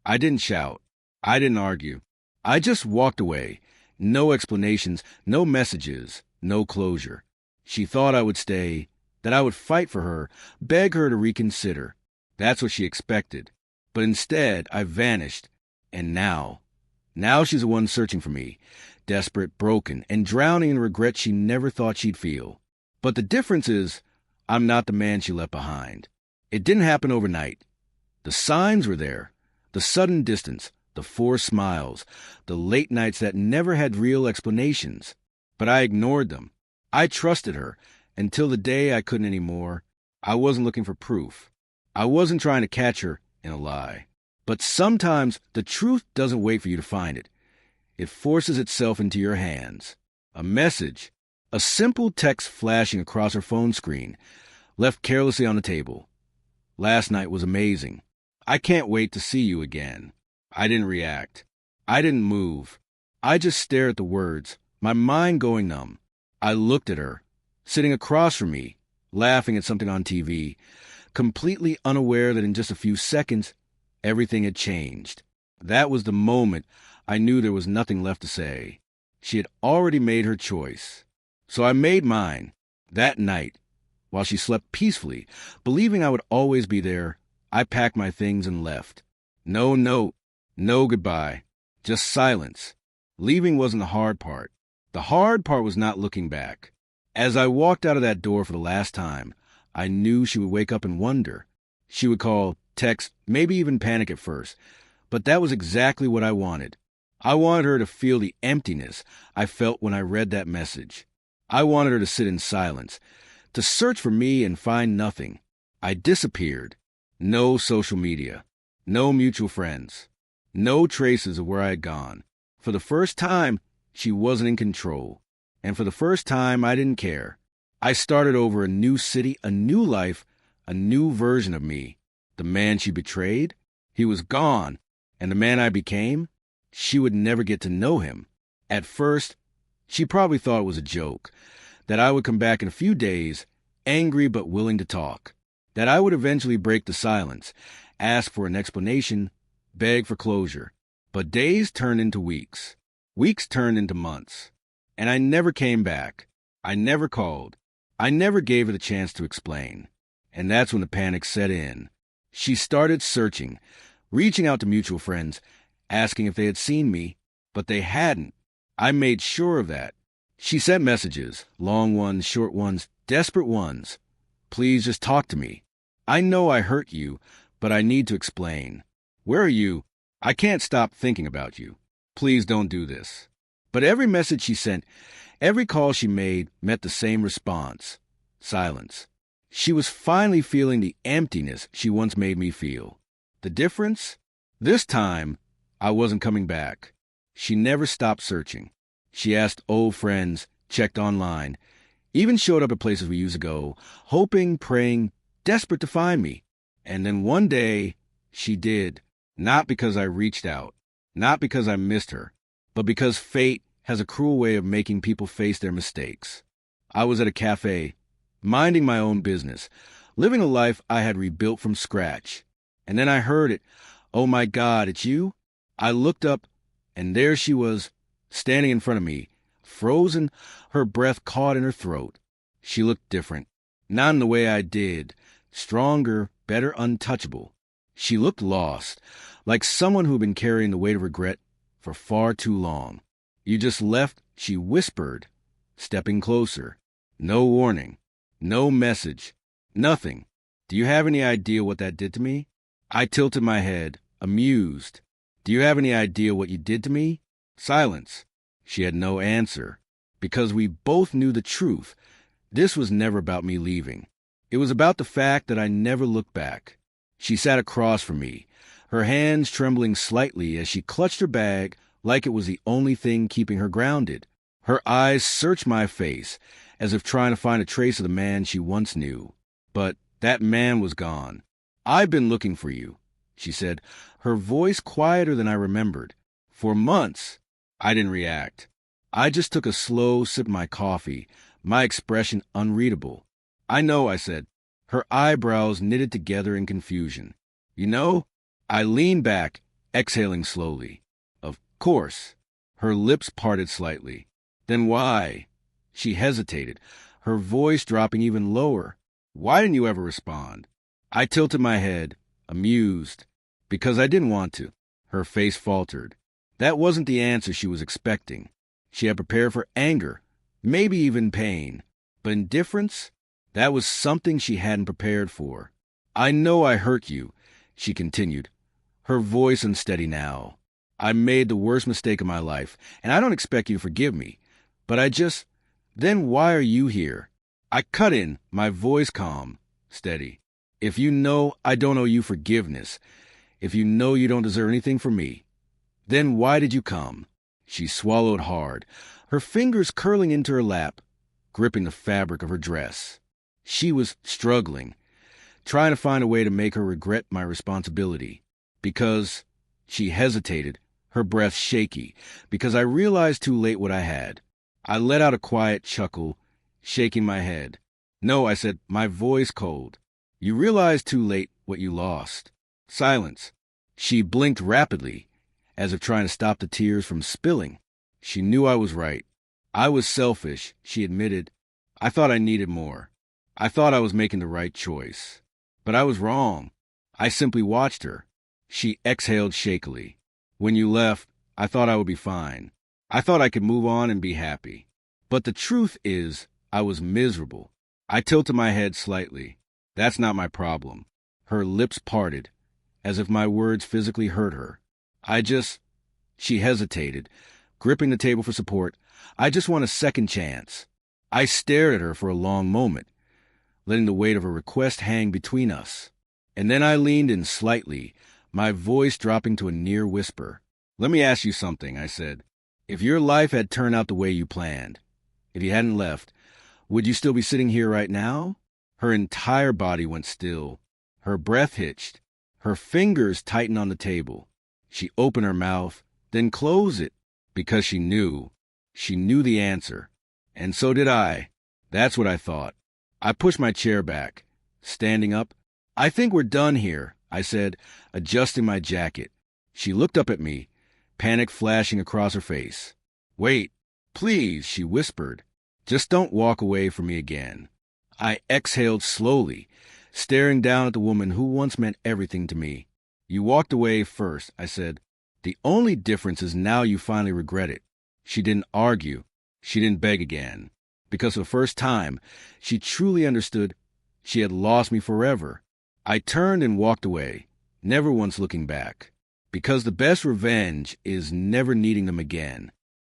I didn't shout. I didn't argue. I just walked away. No explanations, no messages, no closure. She thought I would stay, that I would fight for her, beg her to reconsider. That's what she expected. But instead, I vanished. And now she's the one searching for me, desperate, broken, and drowning in regret she never thought she'd feel. But the difference is, I'm not the man she left behind. It didn't happen overnight. The signs were there. The sudden distance, the forced smiles, the late nights that never had real explanations. But I ignored them. I trusted her, until the day I couldn't anymore. I wasn't looking for proof. I wasn't trying to catch her in a lie. But sometimes the truth doesn't wait for you to find it. It forces itself into your hands. A message, a simple text flashing across her phone screen, left carelessly on the table. Last night was amazing. I can't wait to see you again. I didn't react. I didn't move. I just stared at the words, my mind going numb. I looked at her, sitting across from me, laughing at something on TV, completely unaware that in just a few seconds, everything had changed. That was the moment I knew there was nothing left to say. She had already made her choice. So I made mine. That night, while she slept peacefully, believing I would always be there, I packed my things and left. No note, no goodbye, just silence. Leaving wasn't the hard part. The hard part was not looking back. As I walked out of that door for the last time, I knew she would wake up and wonder. She would call, text, maybe even panic at first. But that was exactly what I wanted. I wanted her to feel the emptiness I felt when I read that message. I wanted her to sit in silence, to search for me and find nothing. I disappeared. No social media. No mutual friends. No traces of where I had gone. For the first time, she wasn't in control. And for the first time, I didn't care. I started over a new city, a new life, a new version of me. The man she betrayed, he was gone. And the man I became, she would never get to know him. At first, she probably thought it was a joke, that I would come back in a few days, angry but willing to talk, that I would eventually break the silence, ask for an explanation, beg for closure. But days turned into weeks. Weeks turned into months. And I never came back. I never called. I never gave her the chance to explain. And that's when the panic set in. She started searching, reaching out to mutual friends, asking if they had seen me, but they hadn't. I made sure of that. She sent messages, long ones, short ones, desperate ones. Please just talk to me. I know I hurt you, but I need to explain. Where are you? I can't stop thinking about you. Please don't do this. But every message she sent, every call she made met the same response. Silence. She was finally feeling the emptiness she once made me feel. The difference? This time, I wasn't coming back. She never stopped searching. She asked old friends, checked online, even showed up at places we used to go, hoping, praying, desperate to find me. And then one day, she did. Not because I reached out, not because I missed her, but because fate has a cruel way of making people face their mistakes. I was at a cafe, minding my own business, living a life I had rebuilt from scratch. And then I heard it. Oh my God, it's you? I looked up, and there she was, standing in front of me, frozen, her breath caught in her throat. She looked different. Not in the way I did. Stronger, better, untouchable. She looked lost, like someone who had been carrying the weight of regret for far too long. You just left, she whispered, stepping closer. No warning. No message. Nothing. Do you have any idea what that did to me? I tilted my head, amused. Do you have any idea what you did to me? Silence. She had no answer, because we both knew the truth. This was never about me leaving. It was about the fact that I never looked back. She sat across from me, her hands trembling slightly as she clutched her bag like it was the only thing keeping her grounded. Her eyes searched my face, as if trying to find a trace of the man she once knew. But that man was gone. I've been looking for you, she said, her voice quieter than I remembered. For months, I didn't react. I just took a slow sip of my coffee, my expression unreadable. I know, I said, her eyebrows knitted together in confusion. You know, I leaned back, exhaling slowly. Of course. Her lips parted slightly. Then why? She hesitated, her voice dropping even lower. Why didn't you ever respond? I tilted my head, amused, because I didn't want to. Her face faltered. That wasn't the answer she was expecting. She had prepared for anger, maybe even pain. But indifference? That was something she hadn't prepared for. I know I hurt you, she continued, her voice unsteady now. I made the worst mistake of my life, and I don't expect you to forgive me. But then why are you here? I cut in, my voice calm, steady. If you know I don't owe you forgiveness, if you know you don't deserve anything from me, then why did you come? She swallowed hard, her fingers curling into her lap, gripping the fabric of her dress. She was struggling, trying to find a way to make her regret my responsibility. Because she hesitated, her breath shaky, because I realized too late what I had. I let out a quiet chuckle, shaking my head. No, I said, my voice cold. You realized too late what you lost. Silence. She blinked rapidly, as if trying to stop the tears from spilling. She knew I was right. I was selfish, she admitted. I thought I needed more. I thought I was making the right choice. But I was wrong. I simply watched her. She exhaled shakily. When you left, I thought I would be fine. I thought I could move on and be happy. But the truth is, I was miserable. I tilted my head slightly. That's not my problem. Her lips parted, as if my words physically hurt her. She hesitated, gripping the table for support. I just want a second chance. I stared at her for a long moment, letting the weight of her request hang between us. And then I leaned in slightly, my voice dropping to a near whisper. Let me ask you something, I said. If your life had turned out the way you planned, if you hadn't left, would you still be sitting here right now? Her entire body went still. Her breath hitched. Her fingers tightened on the table. She opened her mouth, then closed it, because she knew. She knew the answer. And so did I. That's what I thought. I pushed my chair back. Standing up, I think we're done here, I said, adjusting my jacket. She looked up at me, panic flashing across her face. Wait, please, she whispered. Just don't walk away from me again. I exhaled slowly, staring down at the woman who once meant everything to me. You walked away first, I said. The only difference is now you finally regret it. She didn't argue. She didn't beg again. Because for the first time, she truly understood she had lost me forever. I turned and walked away, never once looking back. Because the best revenge is never needing them again.